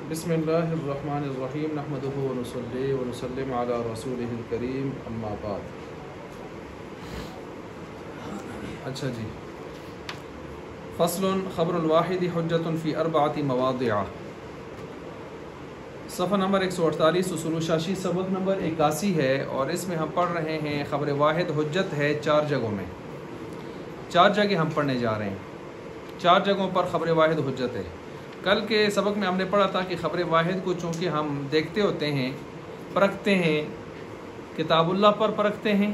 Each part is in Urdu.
بسم اللہ الرحمن الرحیم نحمدہ ونصلی ونسلم علی رسولہ الکریم اما بعد۔ اچھا جی، فصل خبر الواحد حجۃ فی اربعۃ مواضع، صفحہ نمبر 148، اصول الشاشی سبق نمبر 81 ہے، اور اس میں ہم پڑھ رہے ہیں خبر واحد حجت ہے 4 جگہوں میں، 4 جگہ ہم پڑھنے جا رہے ہیں، 4 جگہوں پر خبر واحد حجت ہے۔ کل کے سبق میں ہم نے پڑھا تھا کہ خبر واحد کو چونکہ ہم دیکھتے ہوتے ہیں، پرکھتے ہیں، کتاب اللہ پر پرکھتے ہیں،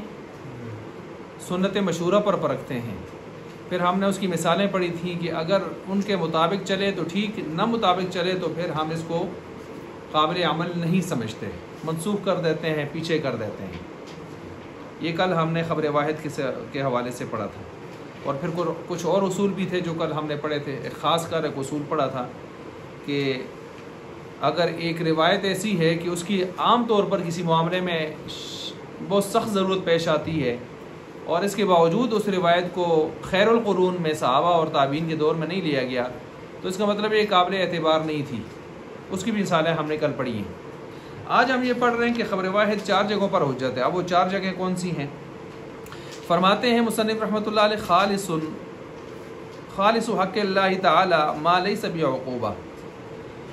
سنت مشہورہ پر پرکھتے ہیں، پھر ہم نے اس کی مثالیں پڑھی تھیں کہ اگر ان کے مطابق چلے تو ٹھیک، نہ مطابق چلے تو پھر ہم اس کو قابل عمل نہیں سمجھتے، منسوخ کر دیتے ہیں، پیچھے کر دیتے ہیں۔ یہ کل ہم نے خبر واحد کے حوالے سے پڑھا تھا، اور پھر کچھ اور اصول بھی تھے جو کل ہم نے پڑھے تھے۔ ایک خاص کر ایک اصول پڑھا تھا کہ اگر ایک روایت ایسی ہے کہ اس کی عام طور پر کسی معاملے میں بہت سخت ضرورت پیش آتی ہے، اور اس کے باوجود اس روایت کو خیر القرون میں صحابہ اور تابعین کے دور میں نہیں لیا گیا، تو اس کا مطلب یہ قابل اعتبار نہیں تھی۔ اس کی بھی مثالیں ہم نے کل پڑھی ہیں۔ آج ہم یہ پڑھ رہے ہیں کہ خبر واحد 4 جگہوں پر حجت ہے۔ اب وہ 4 جگہیں کون سی ہیں؟ فرماتے ہیں مصنف رحمۃ اللہ علیہ، خالص حق اللہ تعالی ما لیس بعقوبہ،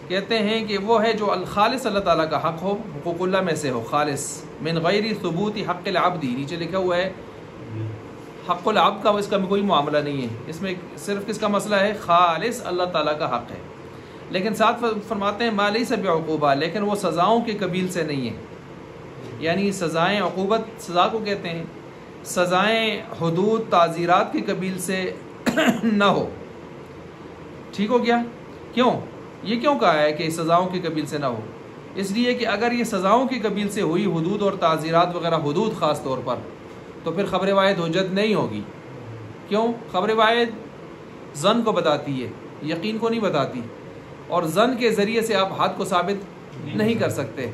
کہتے ہیں کہ وہ ہے جو الخالص اللہ تعالیٰ کا حق ہو، حقوق اللہ میں سے ہو، خالص، من غیر ثبوت حق العبد، نیچے لکھا ہوا ہے حق العبد کا، اس کا کوئی معاملہ نہیں ہے، اس میں صرف کس کا مسئلہ ہے؟ خالص اللہ تعالیٰ کا حق ہے۔ لیکن ساتھ فرماتے ہیں ما لیس بعقوبہ، لیکن وہ سزاؤں کے قبیل سے نہیں ہے، یعنی سزائیں، عقوبت سزا کو کہتے ہیں، سزائیں حدود تعزیرات کے قبیل سے نہ ہو۔ ٹھیک ہو گیا؟ کیوں یہ کیوں کہا ہے کہ سزاؤں کے قبیل سے نہ ہو؟ اس لیے کہ اگر یہ سزاؤں کے قبیل سے ہوئی، حدود اور تعزیرات وغیرہ، حدود خاص طور پر، تو پھر خبر واحد حجت نہیں ہوگی۔ کیوں؟ خبر واحد ظن کو بتاتی ہے، یقین کو نہیں بتاتی، اور ظن کے ذریعے سے آپ حد کو ثابت نہیں کر سکتے،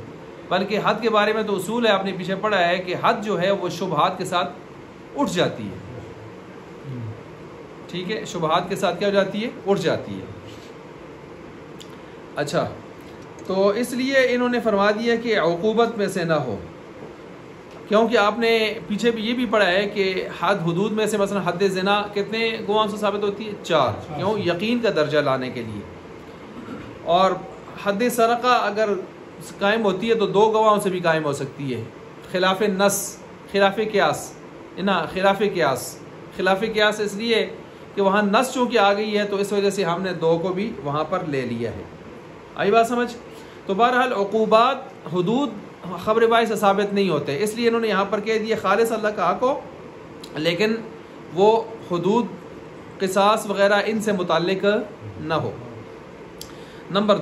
بلکہ حد کے بارے میں تو اصول ہے، آپ نے پیچھے پڑھا ہے کہ حد جو ہے وہ شبہات کے ساتھ اٹھ جاتی ہے۔ ٹھیک ہے، شبہات کے ساتھ کیا ہو جاتی ہے؟ اٹھ جاتی ہے۔ اچھا، تو اس لیے انہوں نے فرما دیا کہ عقوبت میں سے نہ ہو، کیونکہ آپ نے پیچھے بھی یہ بھی پڑھا ہے کہ حد حدود میں سے مثلا حد زنا کتنے گواہوں سے ثابت ہوتی ہے؟ 4۔ کیوں؟ یقین کا درجہ لانے کے لیے۔ اور حد سرقہ اگر قائم ہوتی ہے تو 2 گواہوں سے بھی قائم ہو سکتی ہے، خلاف نص، خلاف قیاس، خلاف قیاس اس لیے کہ وہاں نص چونکہ آ گئی ہے، تو اس وجہ سے ہم نے 2 کو بھی وہاں پر لے لیا ہے۔ آئی بات سمجھ؟ تو بہرحال عقوبات، حدود خبر واحد سے ثابت نہیں ہوتے، اس لیے انہوں نے یہاں پر کہہ دیا خالص اللہ کا حق ہو، لیکن وہ حدود، قصاص وغیرہ ان سے متعلق نہ ہو۔ نمبر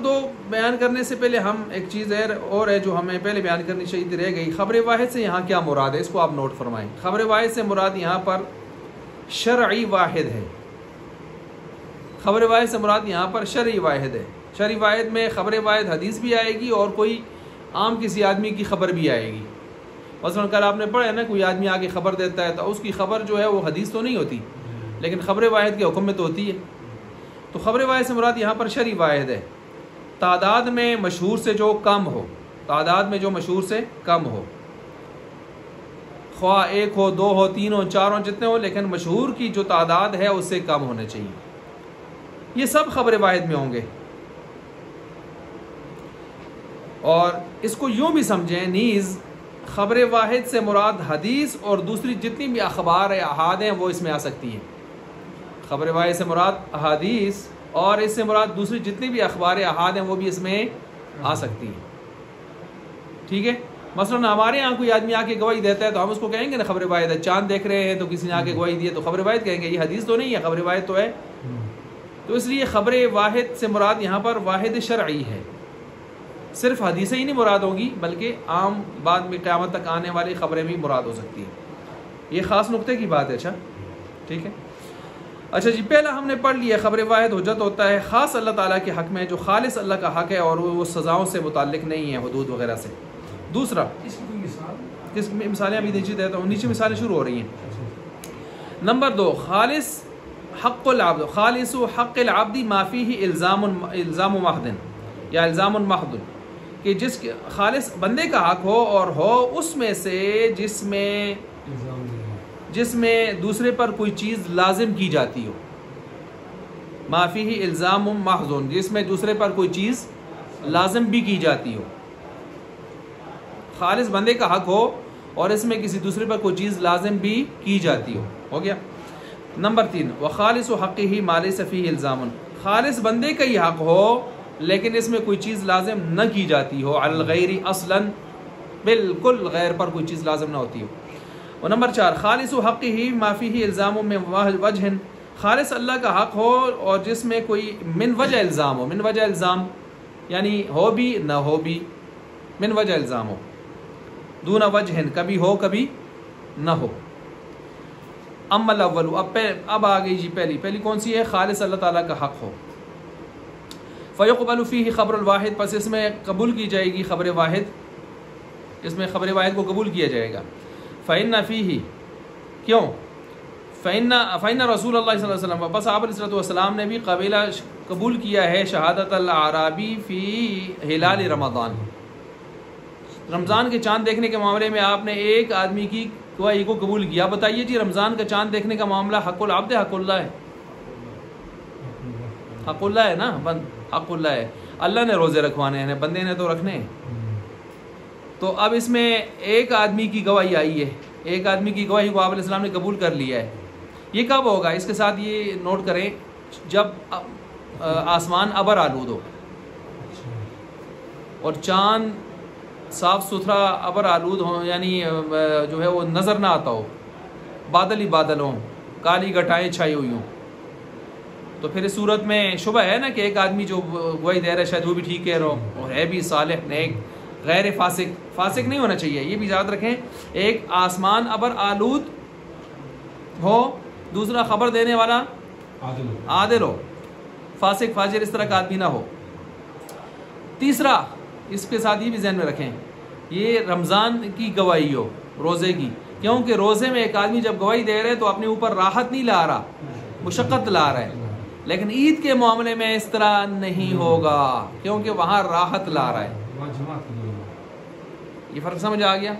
2 بیان کرنے سے پہلے ہم ایک چیز اور ہے جو ہمیں پہلے بیان کرنی چاہیے، رہ گئی۔ خبر واحد سے یہاں کیا مراد ہے، اس کو آپ نوٹ فرمائیں۔ خبر واحد سے مراد یہاں پر شرعی واحد ہے، خبر واحد سے مراد یہاں پر شرعی واحد ہے۔ شرعی واحد میں خبر واحد حدیث بھی آئے گی اور کوئی عام کسی آدمی کی خبر بھی آئے گی۔ مثلا کل آپ نے پڑھا ہے نا، کوئی آدمی آگے خبر دیتا ہے تو اس کی خبر جو ہے وہ حدیث تو نہیں ہوتی، لیکن خبر واحد کے حکم میں تو ہوتی ہے۔ تو خبر واحد سے مراد یہاں پر شرعی واحد ہے، تعداد میں مشہور سے جو کم ہو، تعداد میں جو مشہور سے کم ہو، خواہ 1 ہو، 2 ہو، 3 ہو، 4 ہو، جتنے ہو، لیکن مشہور کی جو تعداد ہے اس سے کم ہونے چاہیے۔ یہ سب خبر واحد میں ہوں گے۔ اور اس کو یوں بھی سمجھیں نیز، خبر واحد سے مراد حدیث اور دوسری جتنی بھی اخبار یا احاد ہیں وہ اس میں آ سکتی ہیں۔ خبر واحد سے مراد احادیث اور اس سے مراد دوسری جتنی بھی اخبار احاد ہیں وہ بھی اس میں آ سکتی ہیں۔ ٹھیک ہے، مثلا ہمارے یہاں کوئی آدمی آ کے گواہی دیتا ہے تو ہم اس کو کہیں گے نا خبر واحد ہے۔ چاند دیکھ رہے ہیں تو کسی نے آ کے گواہی دی ہے تو خبر واحد کہیں گے، یہ حدیث تو نہیں ہے، خبر واحد تو ہے۔ تو اس لیے خبر واحد سے مراد یہاں پر واحد شرعی ہے، صرف حدیثیں ہی نہیں مراد ہوگی بلکہ عام بعد میں قیامت تک آنے والی خبریں بھی مراد ہو سکتی ہیں۔ یہ خاص نقطے کی بات ہے۔ اچھا ٹھیک ہے، اچھا جی، پہلا ہم نے پڑھ لیا خبر واحد حجت ہوتا ہے خاص اللہ تعالیٰ کے حق میں، جو خالص اللہ کا حق ہے اور وہ سزاؤں سے متعلق نہیں ہے، حدود وغیرہ سے۔ دوسرا، کس مثالیں ابھی نیچے دیتا ہوں، نیچے مثالیں شروع ہو رہی ہیں۔ نمبر 2، خالص حق العبد خالص حق العبد ما فيه الزام محض یا الزام محض، کہ جس خالص بندے کا حق ہو اور ہو اس میں سے جس میں دوسرے پر کوئی چیز لازم کی جاتی ہو، ما فيه الزام محض، جس میں دوسرے پر کوئی چیز لازم بھی کی جاتی ہو، خالص بندے کا حق ہو اور اس میں کسی دوسرے پر کوئی چیز لازم بھی کی جاتی ہو گیا۔ نمبر 3 وخالص حقه ما ليس فيه الزام، خالص بندے کا ہی حق ہو لیکن اس میں کوئی چیز لازم نہ کی جاتی ہو، علی الغیر اصلا، بالکل غیر پر کوئی چیز لازم نہ ہوتی ہو۔ اور نمبر 4 خالص حقه ما فيه الزام من وجہ، خالص اللہ کا حق ہو اور جس میں کوئی من وجہ الزام ہو، من وجہ الزام یعنی ہو بھی نہ ہو بھی، من وجہ الزام ہو، دون وجہ کبھی ہو کبھی نہ ہو۔ اما الاول، اب آ گئی جی پہلی کون سی ہے؟ خالص اللہ تعالیٰ کا حق ہو۔ فیقبل فیہ خبر الواحد، پس اس میں قبول کی جائے گی خبر واحد، اس میں خبر واحد کو قبول کیا جائے گا۔ فإن فیہ، کیوں؟ فإن رسول اللہ صلی اللہ علیہ وسلم، بس آپ علیہ السلام نے بھی قبول کیا ہے شہادت الاعرابی فی ہلال رمضان، رمضان کے چاند دیکھنے کے معاملے میں آپ نے ایک آدمی کی گواہی کو قبول کیا۔ بتائیے جی رمضان کا چاند دیکھنے کا معاملہ حق العبد حق اللہ ہے؟ حق اللہ ہے نا، حق اللہ ہے، اللہ نے روزے رکھوانے ہیں، بندے نے تو رکھنے ہیں۔ تو اب اس میں ایک آدمی کی گواہی آئی ہے، ایک آدمی کی گواہی کو آپ علیہ السلام نے قبول کر لیا ہے۔ یہ کب ہوگا؟ اس کے ساتھ یہ نوٹ کریں، جب آسمان ابر آلود ہو اور چاند صاف ستھرا ابر آلود ہو، یعنی جو ہے وہ نظر نہ آتا ہو، بادل ہی بادل ہوں، کالی گٹائیں چھائی ہوئی ہوں، تو پھر اس صورت میں شبہ ہے نا کہ ایک آدمی جو گواہی دے رہا ہے شاید وہ بھی ٹھیک کہہ رہا ہو اور ہے بھی صالح نیک، غیر فاسق نہیں ہونا چاہیے، یہ بھی یاد رکھیں۔ ایک آسمان ابر آلود ہو، دوسرا خبر دینے والا عادل ہو، فاسق فاجر اس طرح کا آدمی نہ ہو۔ تیسرا، اس کے ساتھ یہ بھی ذہن میں رکھیں، یہ رمضان کی گواہی ہو، روزے کی، کیونکہ روزے میں ایک آدمی جب گواہی دے رہے تو اپنے اوپر راحت نہیں لا رہا، مشقت لا رہا ہے، لیکن عید کے معاملے میں اس طرح نہیں ہوگا کیونکہ وہاں راحت لا رہا ہے۔ یہ فرق سمجھ آ گیا؟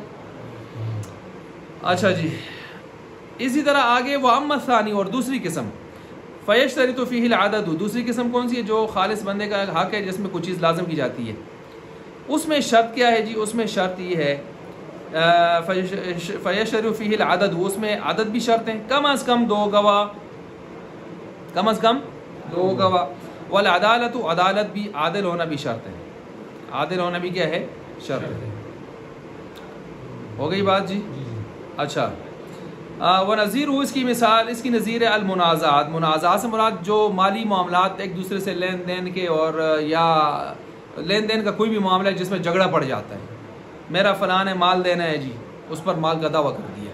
اچھا جی، اسی طرح آگے وہ اما ثانی، اور دوسری قسم، فیشترط فیہ العدد، دوسری قسم کون سی ہے؟ جو خالص بندے کا حق ہے جس میں کچھ چیز لازم کی جاتی ہے۔ اس میں شرط کیا ہے جی؟ اس میں شرط یہ ہے فیشترط فیہ العدد، اس میں عدد بھی شرط ہیں، کم از کم 2 گواہ، کم از کم 2 گواہ، والعدالت، عدالت بھی، عادل ہونا بھی شرط ہے، عادل ہونا بھی کیا ہے؟ شرط ہے۔ ہو گئی بات جی؟ اچھا، ونظیر، اس کی مثال، اس کی نظیر ہے المنازعات، منازعات سے مراد جو مالی معاملات ایک دوسرے سے لین دین کے، اور یا لین دین کا کوئی بھی معاملہ ہے جس میں جھگڑا پڑ جاتا ہے، میرا فلاں نے مال دینا ہے جی، اس پر مال کا دعویٰ کر دیا،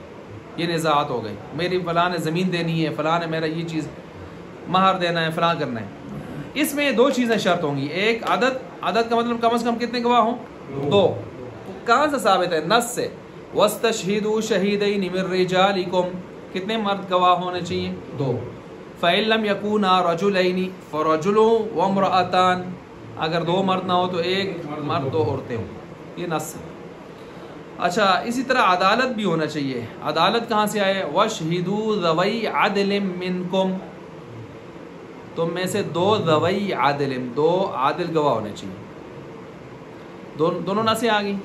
یہ نزاعات ہو گئی، میری فلاں نے زمین دینی ہے، فلاں نے میرا یہ چیز مہر دینا ہے، فلاں کرنا ہے۔ اس میں 2 چیزیں شرط ہوں گی، ایک عدد کا مطلب کم از کم کتنے گواہ ہوں؟ 2۔ کہاں سے ثابت ہے؟ نص سے، وَاسْتَشْهِدُوا شَهِيدَيْنِ مِن رِّجَالِكُمْ، کتنے مرد گواہ ہونے چاہیے؟ 2۔ فَإِن لَّمْ يَكُونَا رَجُلَيْنِ فَرَجُلٌ وَامْرَأَتَانِ، اگر 2 مرد نہ ہو تو 1 مرد 2 عورتیں ہوں، یہ نص ہے۔ اچھا، اسی طرح عدالت بھی ہونا چاہیے۔ عدالت کہاں سے آئے؟ وَاشْهِدُوا ذَوَيْ عَدْلٍ مِّنكُمْ، تم میں سے 2 ذوی عادل، 2 عادل گواہ ہونے چاہیے، دونوں نہ سے آ گئی،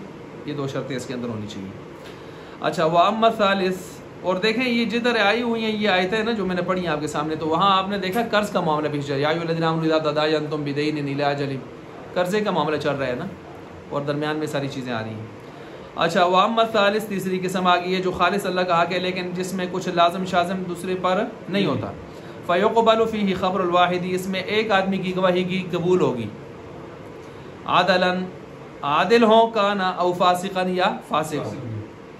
یہ 2 شرطیں اس کے اندر ہونی چاہیے۔ اچھا، وَأَمَّا الثَّالِثُ، اور دیکھیں یہ جدھر آئی ہوئی ہیں یہ آیتیں نا جو میں نے پڑھی ہیں آپ کے سامنے، تو وہاں آپ نے دیکھا قرض کا معاملہ پیش جائے، یا ایھا الذین آمنوا اذا تداینتم بدین الی اجل، قرضے کا معاملہ چل رہا ہے نا، اور درمیان میں ساری چیزیں آ رہی ہیں۔ اچھا، وَأَمَّا الثَّالِثُ، تیسری قسم آ گئی ہے جو خالص اللہ کا حق ہے لیکن جس میں کچھ لازم شازم دوسرے پر نہیں ہوتا۔ فَيُقْبَلُ فِيهِ خَبْرُ الْوَاحِدِ، اس میں ایک آدمی کی گواہی کی قبول ہوگی، عادلاً، عادل ہوں، کانا او فاسقاً، یا فاسق ہوں،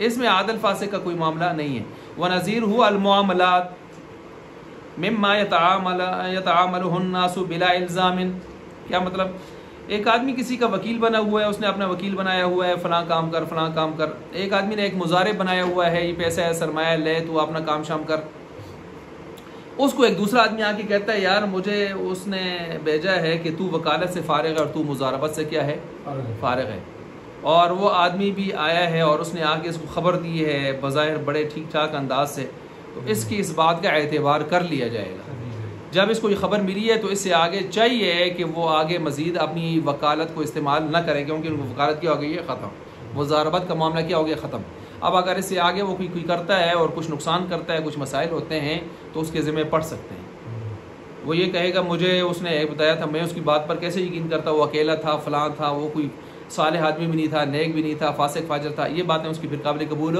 اس میں عادل فاسق کا کوئی معاملہ نہیں ہے۔ وَنَظِيرُهُ الْمُعَامَلَاتُ مِمَّا يَتَعَامَلُهُ النَّاسُ بِلَا إِلْزَامٍ، کیا مطلب؟ ایک آدمی کسی کا وکیل بنا ہوا ہے، اس نے اپنا وکیل بنایا ہوا ہے، فلاں کام کر فلاں کام کر، ایک آدمی نے ایک مضارب بنایا ہوا ہے، یہ پیسہ ہے، سرمایہ لے، تو اپنا کام شام کر، اس کو ایک دوسرا آدمی آ کے کہتا ہے یار مجھے اس نے بھیجا ہے کہ تو وکالت سے فارغ ہے اور تو مضاربت سے کیا ہے فارغ ہے، اور وہ آدمی بھی آیا ہے اور اس نے آ کے اس کو خبر دی ہے بظاہر بڑے ٹھیک ٹھاک انداز سے، تو اس کی اس بات کا اعتبار کر لیا جائے گا۔ جب اس کو یہ خبر ملی ہے تو اس سے آگے چاہیے کہ وہ آگے مزید اپنی وکالت کو استعمال نہ کریں، کیونکہ وکالت کیا ہو گئی ہے ختم، مضاربت کا معاملہ کیا ہو گیا ختم۔ اب اگر اس سے آگے وہ کوئی کرتا ہے اور کچھ نقصان کرتا ہے، کچھ مسائل ہوتے ہیں تو اس کے ذمہ پڑ سکتے ہیں۔ وہ یہ کہے گا مجھے اس نے بتایا تھا، میں اس کی بات پر کیسے یقین کرتا، وہ اکیلا تھا، فلاں تھا، وہ کوئی صالح آدمی بھی نہیں تھا، نیک بھی نہیں تھا، فاسق فاجر تھا، یہ باتیں اس کی پھر قابل قبول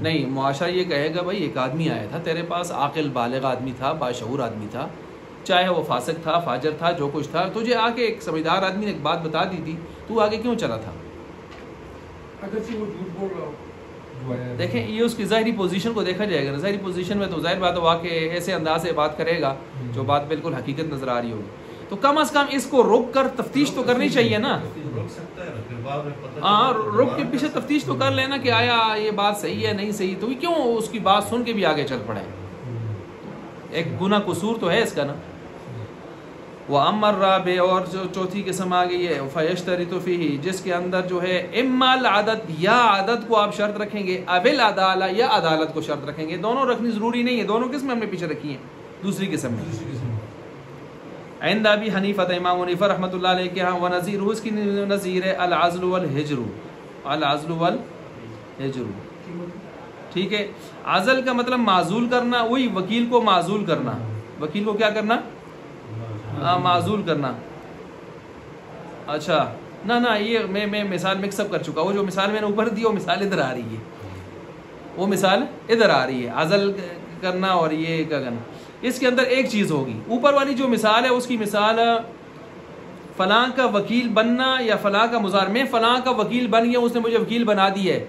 نہیں۔ معاشرہ یہ کہے گا بھائی ایک آدمی آیا تھا تیرے پاس، عاقل بالغ آدمی تھا، باشعور آدمی تھا، چاہے وہ فاسق تھا، فاجر تھا، جو کچھ تھا، تجھے آ کے ایک سمجھدار آدمی نے ایک بات بتا دی تھی، تو آگے کیوں چلا تھا؟ دیکھیں یہ اس کی ظاہری پوزیشن کو دیکھا جائے گا، ظاہری پوزیشن میں تو ظاہر بات ہوا کہ ایسے انداز سے بات کرے گا جو بات بالکل حقیقت نظر آ رہی ہوگی، تو کم از کم اس کو روک کر تفتیش تو کرنی چاہیے نا۔ ہاں روک کے پیچھے تفتیش تو کر لینا کہ آیا یہ بات صحیح ہے نہیں صحیح، تو کیوں اس کی بات سن کے بھی آگے چل پڑے، ایک گناہ قصور تو ہے اس کا نا۔ وَأَمَّا الرَّابِعُ، اور جو چوتھی قسم آ گئی ہے فَيَشْتَرِطُ فِيهِ، جس کے اندر جو ہے اما العدد، یا عدد کو آپ شرط رکھیں گے، اب العدالہ، یا عدالت کو شرط رکھیں گے، دونوں رکھنی ضروری نہیں ہے، دونوں قسمیں ہم نے پیچھے رکھی ہیں دوسری قسم میں۔ عند ابی حنیفہ، امام حنیفہ رحمۃ اللہ علیہ کے ہاں، ونظیرہ، اس کی نظیر ہے العزل والحجر، العزل والحجر، ٹھیک ہے۔ عزل کا مطلب معزول کرنا، وہی وکیل کو معزول کرنا، وکیل کو کیا کرنا؟ معزول کرنا۔ اچھا نہ یہ میں مثال مکس اپ کر چکا، وہ جو مثال میں نے اوپر دی وہ مثال ادھر آ رہی ہے، وہ مثال ادھر آ رہی ہے، عزل کرنا اور یہ کیا کرنا۔ اس کے اندر ایک چیز ہوگی، اوپر والی جو مثال ہے اس کی مثال فلاں کا وکیل بننا یا فلاں کا مضارب، میں فلاں کا وکیل بن گیا، اس نے مجھے وکیل بنا دی ہے،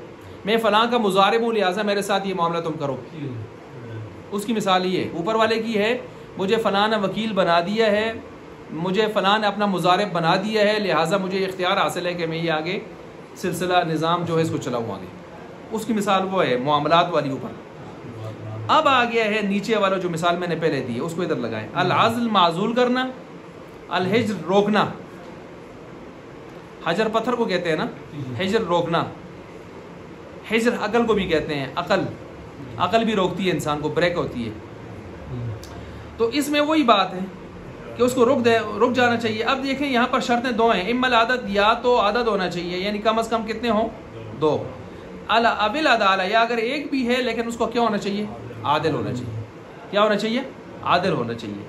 میں فلاں کا مضارب ہوں لہٰذا میرے ساتھ یہ معاملہ تم کرو، اس کی مثال یہ اوپر والے کی ہے، مجھے فلاں نے وکیل بنا دیا ہے، مجھے فلاں نے اپنا مضارب بنا دیا ہے، لہٰذا مجھے اختیار حاصل ہے کہ میں یہ آگے سلسلہ نظام جو ہے اس کو چلاؤں آگے، اس کی مثال وہ ہے معاملات والی اوپر۔ اب آ گیا ہے نیچے والا جو مثال میں نے پہلے دی ہے، اس کو ادھر لگائیں۔ العزل معزول کرنا، الحجر روکنا، حجر پتھر کو کہتے ہیں نا، حجر روکنا، حجر عقل کو بھی کہتے ہیں، عقل بھی روکتی ہے انسان کو، بریک ہوتی ہے۔ تو اس میں وہی بات ہے کہ اس کو رک جانا چاہیے۔ اب دیکھیں یہاں پر شرطیں دو ہیں، اما العدد، یا تو عدد ہونا چاہیے، یعنی کم از کم کتنے ہوں؟ دو، اب العدالہ، یا اگر ایک بھی ہے لیکن اس کو کیا ہونا چاہیے؟ عادل ہونا چاہیے۔ کیا ہونا چاہیے؟ عادل ہونا چاہیے۔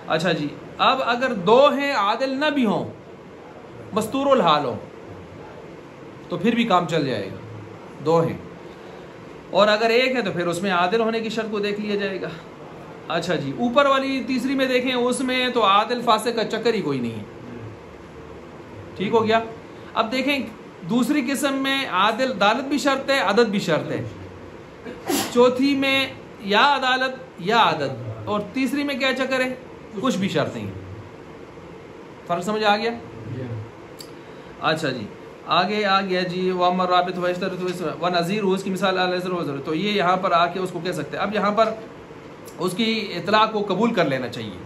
اچھا جی، اب اگر دو ہیں عادل نہ بھی ہوں، مستور الحال ہوں، تو پھر بھی کام چل جائے گا، دو ہیں، اور اگر ایک ہے تو پھر اس میں عادل ہونے کی شرط کو دیکھ لیا جائے گا۔ اچھا جی، اوپر والی تیسری میں دیکھیں، اس میں تو عادل فاسق کا چکر ہی کوئی نہیں ہے، ٹھیک ہو گیا۔ اب دیکھیں دوسری قسم میں عدالت بھی شرط ہے، عدد بھی شرط ہے، چوتھی میں یا عدالت یا عدد، اور تیسری میں کیا چکر ہے؟ کچھ بھی شرط نہیں۔ فرق سمجھ آ گیا؟ اچھا جی، آگے آ گیا جی، وَأَمَّا الرَّابِعُ فَيَشْتَرِطُ وَنَظِيرُهُ، اس کی مثال الحجر، تو یہ یہاں پر آ کے اس کو کہہ سکتے ہیں۔ اب یہاں پر اس کی اطلاع کو قبول کر لینا چاہیے،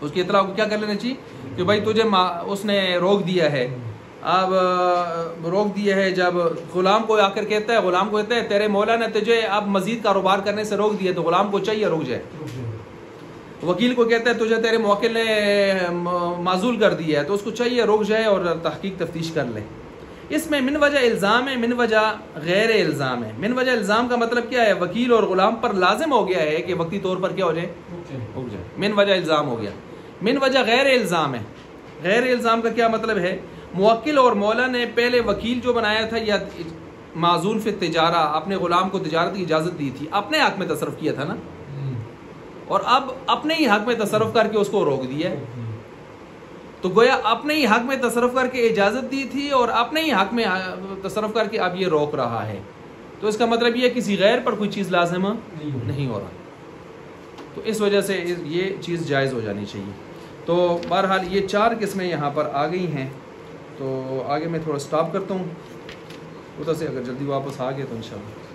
اس کی اطلاع کو کیا کر لینا چاہیے کہ بھائی تجھے اس نے روک دیا ہے۔ اب روک دیا ہے، جب غلام کو آ کر کہتا ہے، غلام کو کہتا ہے تیرے مولا نے تجھے اب مزید کاروبار کرنے سے روک دیا، تو غلام کو چاہیے رک جائے۔ وکیل کو کہتا ہے تجھے تیرے موکل نے معزول کر دیا ہے، تو اس کو چاہیے رک جائے اور تحقیق تفتیش کر لے۔ اس میں من وجہ الزام ہے، من وجہ غیر الزام ہے۔ من وجہ الزام کا مطلب کیا ہے؟ وکیل اور غلام پر لازم ہو گیا ہے کہ وقتی طور پر کیا ہو جائے؟ رک جائے، من وجہ الزام ہو گیا۔ من وجہ غیر الزام ہے، غیر الزام کا کیا مطلب ہے؟ موکل اور مولا نے پہلے وکیل جو بنایا تھا یا معزول فی التجارہ، اپنے غلام کو تجارت کی اجازت دی تھی، اپنے حق میں تصرف کیا تھا نا، اور اب اپنے ہی حق میں تصرف کر کے اس کو روک دیا، تو گویا اپنے ہی حق میں تصرف کر کے اجازت دی تھی اور اپنے ہی حق میں تصرف کر کے اب یہ روک رہا ہے، تو اس کا مطلب یہ کسی غیر پر کوئی چیز لازم نہیں ہو رہا، تو اس وجہ سے یہ چیز جائز ہو جانی چاہیے۔ تو بہرحال یہ چار قسمیں یہاں پر آ گئی ہیں، تو آگے میں تھوڑا سٹاپ کرتا ہوں ادھر سے، اگر جلدی واپس آ گئے تو انشاءاللہ۔